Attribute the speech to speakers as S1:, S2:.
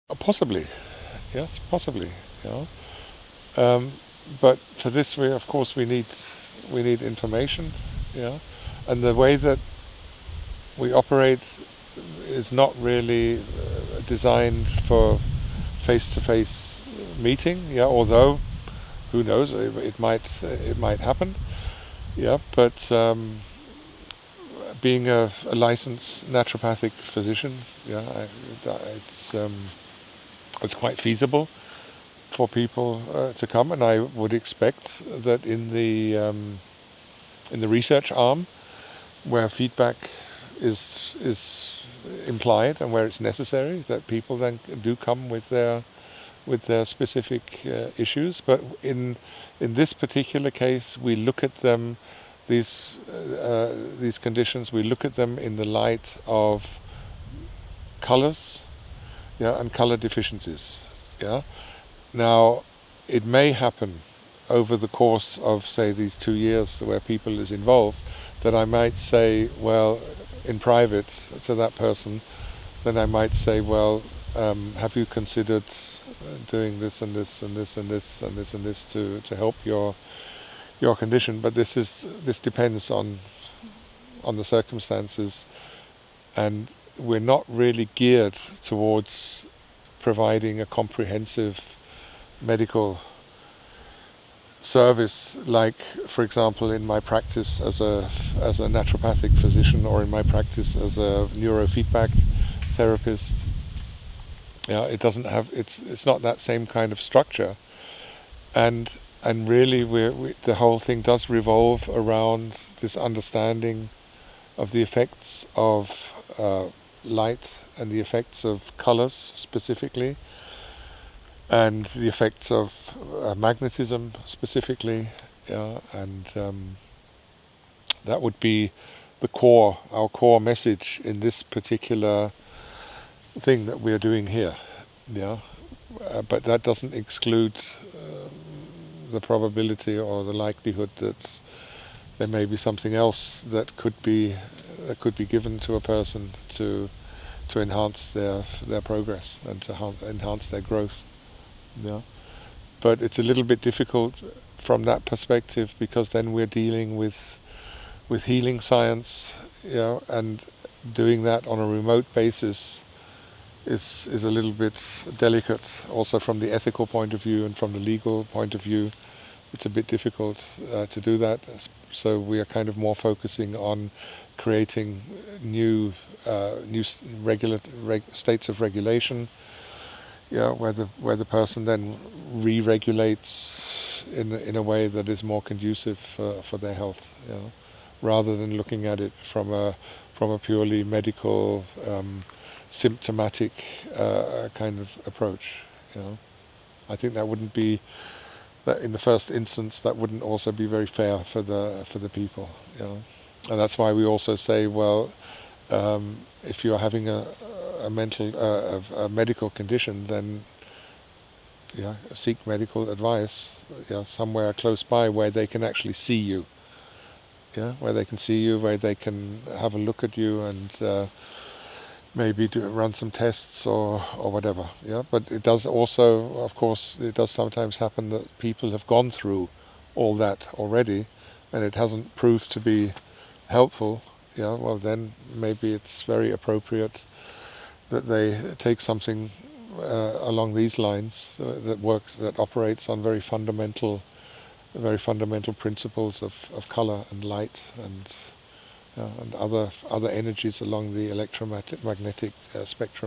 S1: Possibly, yes, possibly. You know. But for this, of course we need information. Yeah, and the way that we operate is not really designed for face-to-face meeting. Yeah, although who knows, it might happen. Yeah, but being a licensed naturopathic physician, yeah, it's quite feasible for people to come, and I would expect that in the research arm, where feedback is implied and where it's necessary, that people then do come with their specific issues. But in this particular case, we look at them these conditions. We look at them in the light of colors, yeah, and color deficiencies. Yeah. Now, it may happen over the course of, say, these 2 years where people is involved, that I might say, well, in private to that person, then I might say, well, have you considered doing this and this and this and this and this and this to help your condition? But this depends on the circumstances, and we're not really geared towards providing a comprehensive medical service, like, for example, in my practice as a naturopathic physician, or in my practice as a neurofeedback therapist. Yeah, it doesn't have it's not that same kind of structure, and really the whole thing does revolve around this understanding of the effects of light and the effects of colors specifically, and the effects of magnetism specifically. Yeah, and that would be our core message in this particular thing that we are doing here. Yeah, but that doesn't exclude the probability or the likelihood that there may be something else that could be given to a person to enhance their progress and to enhance their growth. Yeah, but it's a little bit difficult from that perspective, because then we're dealing with healing science, you know, and doing that on a remote basis is a little bit delicate. Also, from the ethical point of view and from the legal point of view, it's a bit difficult to do that. So we are kind of more focusing on creating new states of regulation. Yeah, where the person then re-regulates in a way that is more conducive for their health. You know, rather than looking at it from a purely medical, symptomatic kind of approach. You know, I think that wouldn't be that in the first instance. That wouldn't also be very fair for the people. You know, and that's why we also say, well, if you are having a medical condition, then yeah, seek medical advice. Yeah, somewhere close by where they can actually see you. Yeah, where they can see you, where they can have a look at you, and maybe run some tests or whatever. Yeah, but it does also, of course, it does sometimes happen that people have gone through all that already, and it hasn't proved to be helpful. Yeah, well then maybe it's very appropriate that they take something along these lines that operates on very fundamental principles of color and light and other energies along the electromagnetic spectrum.